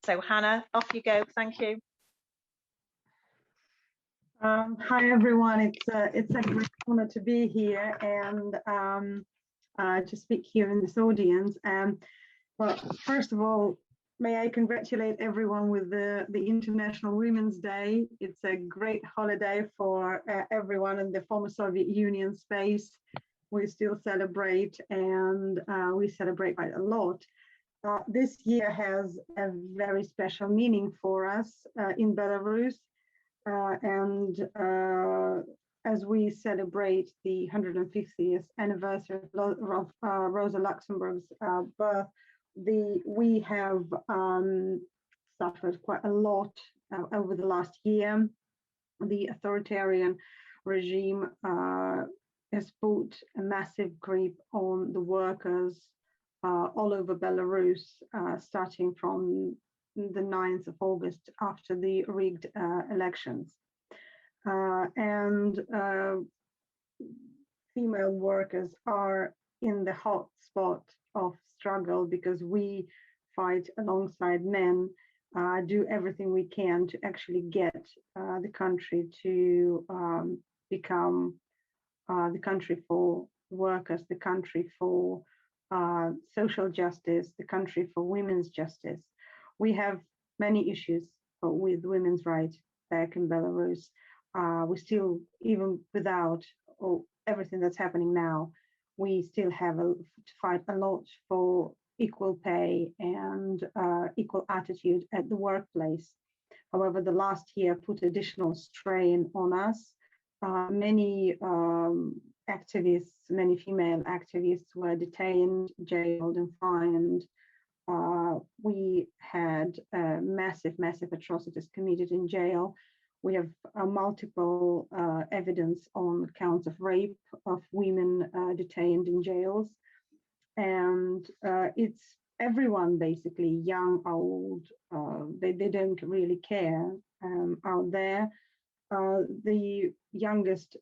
So Hanna, off you go. Thank you. Hi everyone, it's a great honor to be here and to speak here in this audience. Well, first of all, may I congratulate everyone with the International Women's Day. It's a great holiday for everyone in the former Soviet Union space. We still celebrate, and we celebrate quite a lot. This year has a very special meaning for us in Belarus. As we celebrate the 150th anniversary of Rosa Luxemburg's birth, we have suffered quite a lot over the last year. The authoritarian regime has put a massive grip on the workers all over Belarus, starting from the 9th of August after the rigged elections. Female workers are in the hot spot of struggle because we fight alongside men, do everything we can to actually get the country to become the country for workers, the country for social justice, the country for women's justice. We have many issues with women's rights back in Belarus. We still, even without everything that's happening now, we still have to fight a lot for equal pay and equal attitude at the workplace. However, the last year put additional strain on us. Many activists, many female activists were detained, jailed, and fined. We had massive atrocities committed in jail. We have multiple evidence on counts of rape of women detained in jails. And it's everyone, basically, young, old, they don't really care out there. The youngest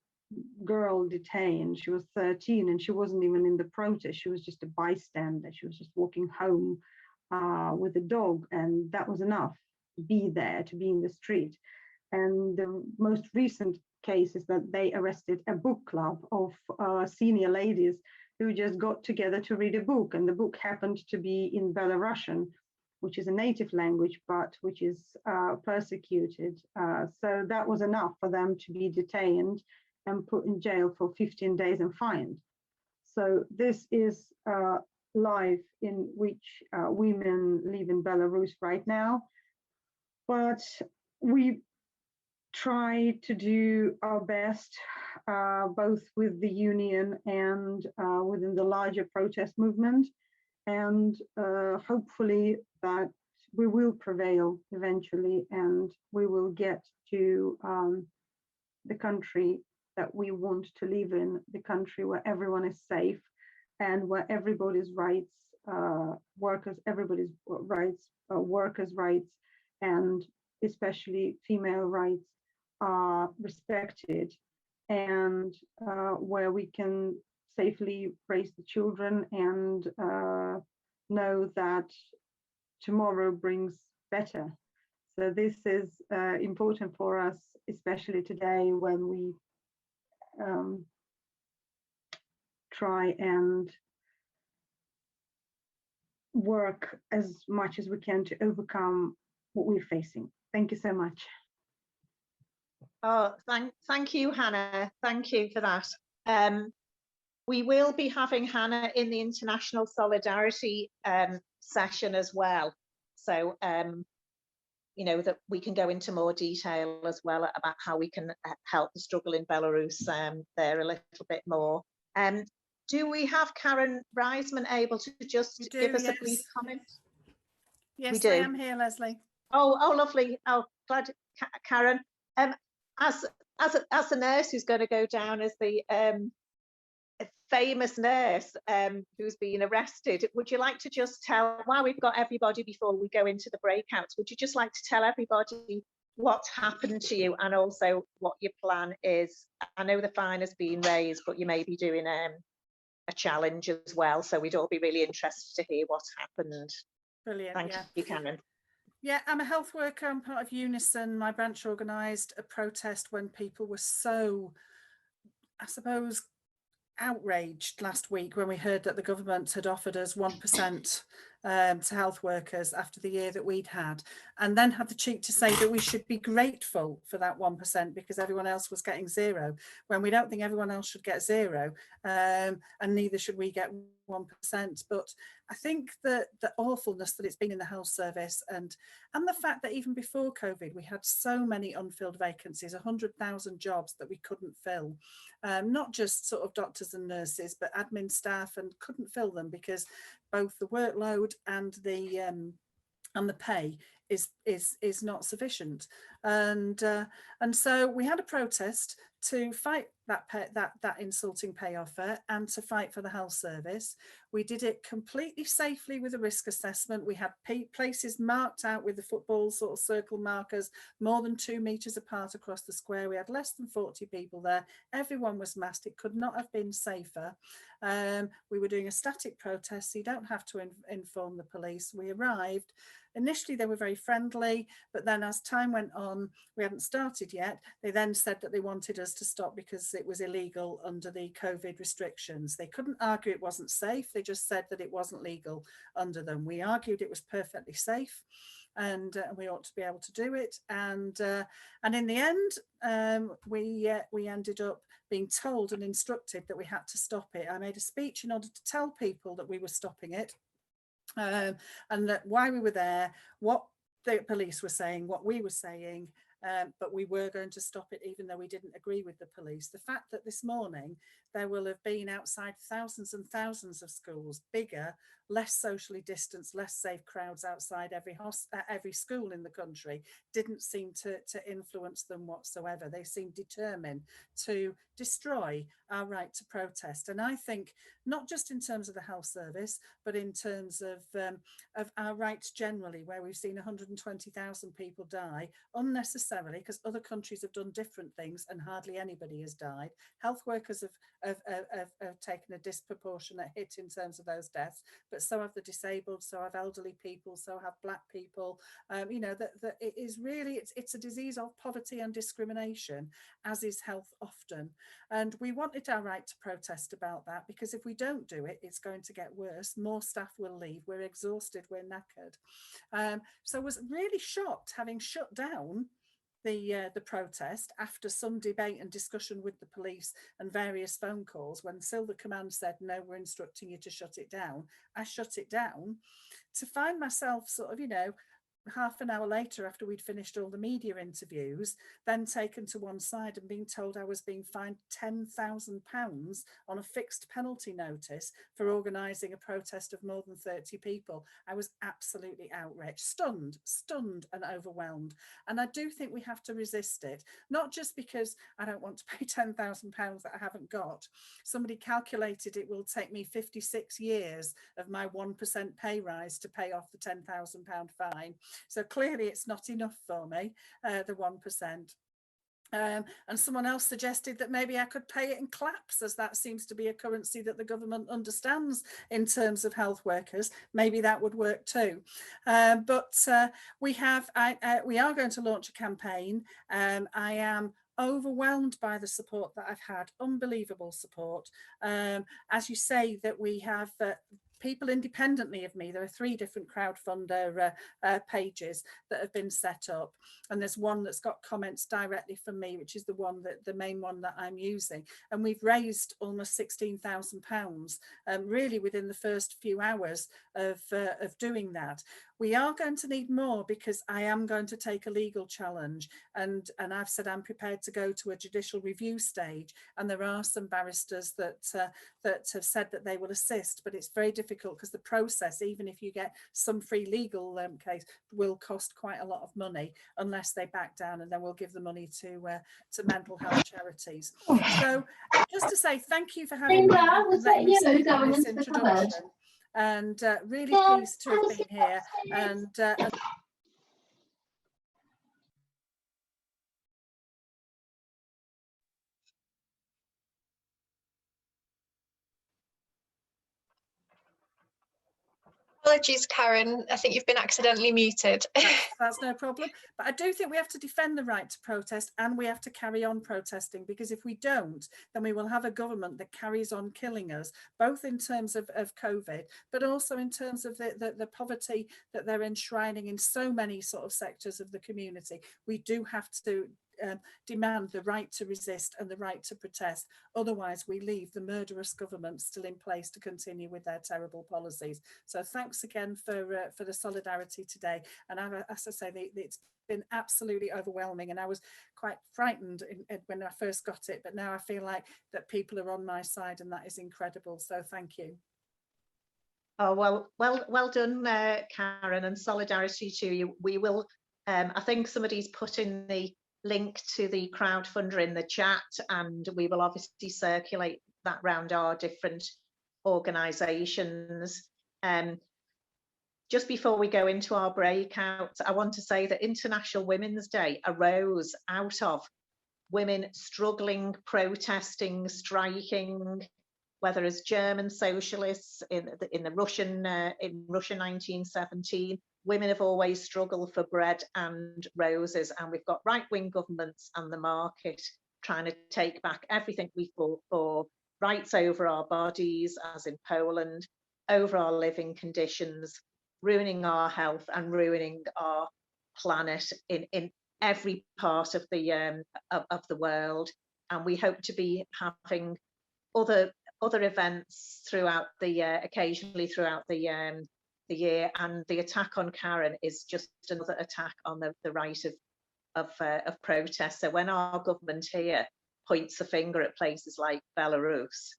girl detained, she was 13, and she wasn't even in the protest. She was just a bystander. She was just walking home with a dog, and that was enough to be there, to be in the street. And the most recent case is that they arrested a book club of senior ladies who just got together to read a book, and the book happened to be in Belarusian, which is a native language, but which is persecuted. So that was enough for them to be detained and put in jail for 15 days and fined. So this is life in which women live in Belarus right now. But we try to do our best, both with the union and within the larger protest movement. And hopefully that we will prevail eventually, and we will get to the country that we want to live in, the country where everyone is safe and where everybody's rights, everybody's rights, workers' rights, and especially female rights are respected, and where we can safely raise the children and know that tomorrow brings better. So this is important for us, especially today when we try and work as much as we can to overcome what we're facing. Thank you so much. Oh, thank you, Hanna. Thank you for that. We will be having Hanna in the International Solidarity session as well. So, you know, that we can go into more detail as well about how we can help the struggle in Belarus there a little bit more. Do we have Karen Reisman able to just give us a brief comment? Yes, I am here, Lesley. Oh, lovely. Oh, glad, Karen. As a nurse who's going to go down as the famous nurse who's been arrested, would you like to just tell, while we've got everybody before we go into the breakouts, would you just like to tell everybody what's happened to you and also what your plan is? I know the fine has been raised, but you may be doing a challenge as well, so we'd all be really interested to hear what's happened. Brilliant. Thank you, Karen. Yeah, I'm a health worker. I'm part of Unison. My branch organised a protest when people were so, I suppose, outraged last week when we heard that the government had offered us 1% to health workers after the year that we'd had, and then had the cheek to say that we should be grateful for that 1% because everyone else was getting zero, when we don't think everyone else should get zero, and neither should we get 1%. But I think that the awfulness that it's been in the health service, and the fact that even before COVID we had so many unfilled vacancies, 100,000 jobs that we couldn't fill, not just sort of doctors and nurses, but admin staff, and couldn't fill them because both the workload and the pay is not sufficient. And so we had a protest to fight that insulting pay offer and to fight for the health service. We did it completely safely with a risk assessment. We had places marked out with the football sort of circle markers more than 2 meters apart across the square. We had less than 40 people there. Everyone was masked. It could not have been safer. We were doing a static protest, so you don't have to inform the police. We arrived. Initially, they were very friendly, but then as time went on, we hadn't started yet. They then said that they wanted us to stop because it was illegal under the COVID restrictions. They couldn't argue it wasn't safe. They just said that it wasn't legal under them. We argued it was perfectly safe, and we ought to be able to do it. And in the end, we ended up being told and instructed that we had to stop it. I made a speech in order to tell people that we were stopping it. And that why we were there, what the police were saying, what we were saying, but we were going to stop it even though we didn't agree with the police. The fact that this morning there will have been outside thousands and thousands of schools, bigger, less socially distanced, less safe crowds outside every school in the country, didn't seem to influence them whatsoever. They seemed determined to destroy our right to protest. And I think not just in terms of the health service, but in terms of our rights generally, where we've seen 120,000 people die unnecessarily because other countries have done different things and hardly anybody has died. Health workers have taken a disproportionate hit in terms of those deaths, but so have the disabled, so have elderly people, so have Black people. You know, that it is really, it's a disease of poverty and discrimination, as is health often. And we wanted our right to protest about that, because if we don't do it, it's going to get worse. More staff will leave. We're exhausted. We're knackered. So I was really shocked, having shut down the protest after some debate and discussion with the police and various phone calls, when still the command said, no, we're instructing you to shut it down. I shut it down, to find myself sort of, you know, half an hour later, after we'd finished all the media interviews, then taken to one side and being told I was being fined £10,000 on a fixed penalty notice for organising a protest of more than 30 people. I was absolutely outraged, stunned and overwhelmed. And I do think we have to resist it, not just because I don't want to pay £10,000 that I haven't got. Somebody calculated it will take me 56 years of my 1% pay rise to pay off the £10,000 fine. So clearly it's not enough for me, the 1%. And someone else suggested that maybe I could pay it in claps, as that seems to be a currency that the government understands in terms of health workers. Maybe that would work too. But we are going to launch a campaign. I am overwhelmed by the support that I've had, unbelievable support. As you say, that we have people independently of me. There are 3 different crowdfunder pages that have been set up, and there's one that's got comments directly from me, which is the main one that I'm using. And we've raised almost £16,000 really within the first few hours of doing that. We are going to need more, because I am going to take a legal challenge, and I've said I'm prepared to go to a judicial review stage, and there are some barristers that have said that they will assist, but it's very difficult because the process, even if you get some free legal case, will cost quite a lot of money unless they back down, and then we'll give the money to mental health charities. So just to say thank you for having me and letting me speak in this introduction. And really pleased to have been here. And Apologies, Karen. I think you've been accidentally muted. That's no problem. But I do think we have to defend the right to protest, and we have to carry on protesting, because if we don't, then we will have a government that carries on killing us, both in terms of COVID, but also in terms of the poverty that they're enshrining in so many sort of sectors of the community. We do have to demand the right to resist and the right to protest. Otherwise, we leave the murderous government still in place to continue with their terrible policies. So thanks again for the solidarity today. And as I say, it's been absolutely overwhelming, and I was quite frightened when I first got it, but now I feel like that people are on my side, and that is incredible. So thank you. Oh, well done, Karen, and solidarity to you. We will, I think somebody's put in the link to the crowdfunder in the chat, and we will obviously circulate that round our different organisations. Just before we go into our breakout, I want to say that International Women's Day arose out of women struggling, protesting, striking, whether as German socialists in Russia 1917. Women have always struggled for bread and roses, and we've got right-wing governments and the market trying to take back everything we fought for: rights over our bodies, as in Poland, over our living conditions, ruining our health and ruining our planet in every part of the world. And we hope to be having other events throughout the occasionally throughout the year, and the attack on Karen is just another attack on the right of protest. So when our government here points the finger at places like Belarus,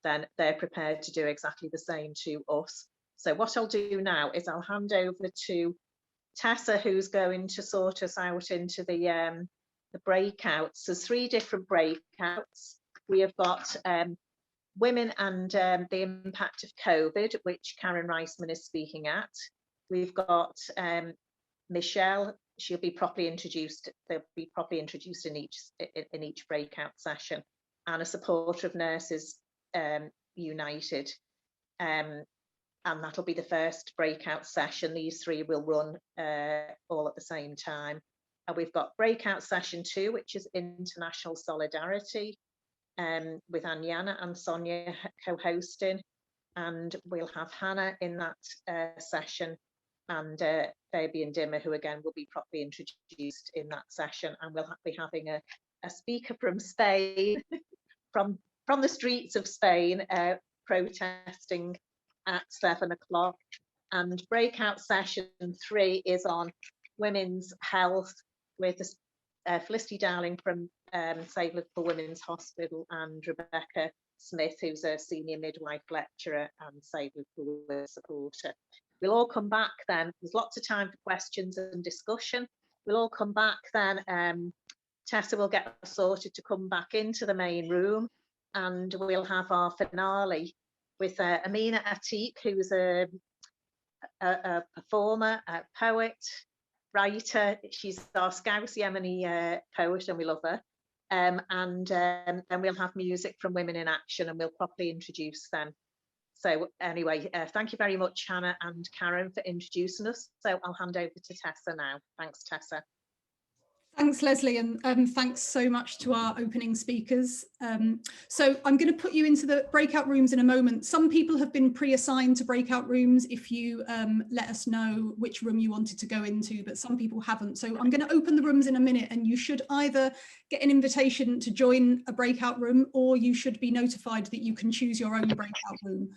then they're prepared to do exactly the same to us. So what I'll do now is I'll hand over to Tessa, who's going to sort us out into the breakouts. There's 3 different breakouts. We have got women and the impact of COVID, which Karen Reisman is speaking at. We've got Michelle. She'll be properly introduced. They'll be properly introduced in each breakout session, and a supporter of Nurses United. And that'll be the first breakout session. These 3 will run all at the same time. And we've got breakout session 2, which is International Solidarity, with Anjana and Sonia co-hosting, and we'll have Hanna in that session, and Fabi and Dimmer, who again will be properly introduced in that session. And we'll be having a speaker from Spain, from the streets of Spain, protesting at 7 o'clock. And breakout session 3 is on women's health with Felicity Dowling from Save Liverpool Women's Hospital, and Rebecca Smith, who's a senior midwife lecturer and Save Liverpool supporter. We'll all come back then. There's lots of time for questions and discussion. We'll all come back then. Tessa will get us sorted to come back into the main room, and we'll have our finale with Amina Atiq, who's a performer, a poet, writer. She's our Scouse Yemeni poet, and we love her. And then we'll have music from Women in Action, and we'll properly introduce them. So anyway, thank you very much, Hanna and Karen, for introducing us. So I'll hand over to Tessa now. Thanks, Tessa. Thanks, Lesley, and thanks so much to our opening speakers. So I'm going to put you into the breakout rooms in a moment. Some people have been pre-assigned to breakout rooms if you let us know which room you wanted to go into, but some people haven't. So I'm going to open the rooms in a minute, and you should either get an invitation to join a breakout room, or you should be notified that you can choose your own breakout room.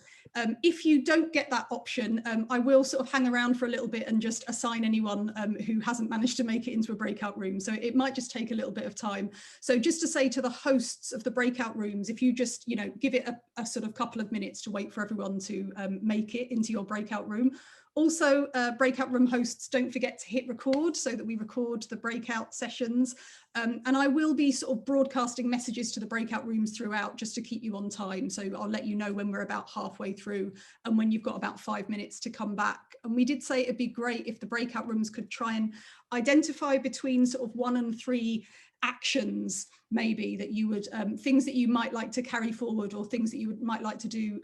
If you don't get that option, I will sort of hang around for a little bit and just assign anyone who hasn't managed to make it into a breakout room. So it might just take a little bit of time. So just to say to the hosts of the breakout rooms, if you just, give it a sort of couple of minutes to wait for everyone to make it into your breakout room. Also, breakout room hosts, don't forget to hit record so that we record the breakout sessions. And I will be sort of broadcasting messages to the breakout rooms throughout, just to keep you on time. So I'll let you know when we're about halfway through and when you've got about 5 minutes to come back. And we did say it'd be great if the breakout rooms could try and identify between sort of 1 and 3 actions, maybe, that you would, things that you might like to carry forward, or things that you might like to do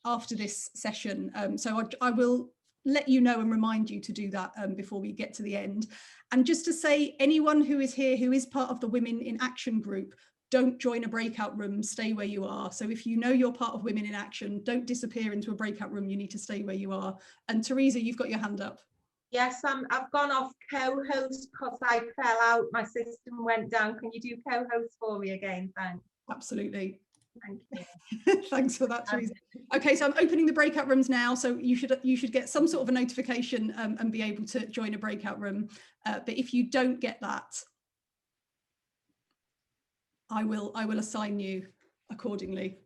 after this session. So I will let you know and remind you to do that before we get to the end. And just to say, anyone who is here who is part of the Women in Action group, don't join a breakout room, stay where you are. So if you know you're part of Women in Action, don't disappear into a breakout room, you need to stay where you are. And Teresa, you've got your hand up. Yes, I've gone off co-host because I fell out, my system went down. Can you do co-host for me again? Thanks. Absolutely. Thank you. Thanks for that, Teresa. Okay, so I'm opening the breakout rooms now, so you should get some sort of a notification and be able to join a breakout room. But if you don't get that, I will assign you accordingly.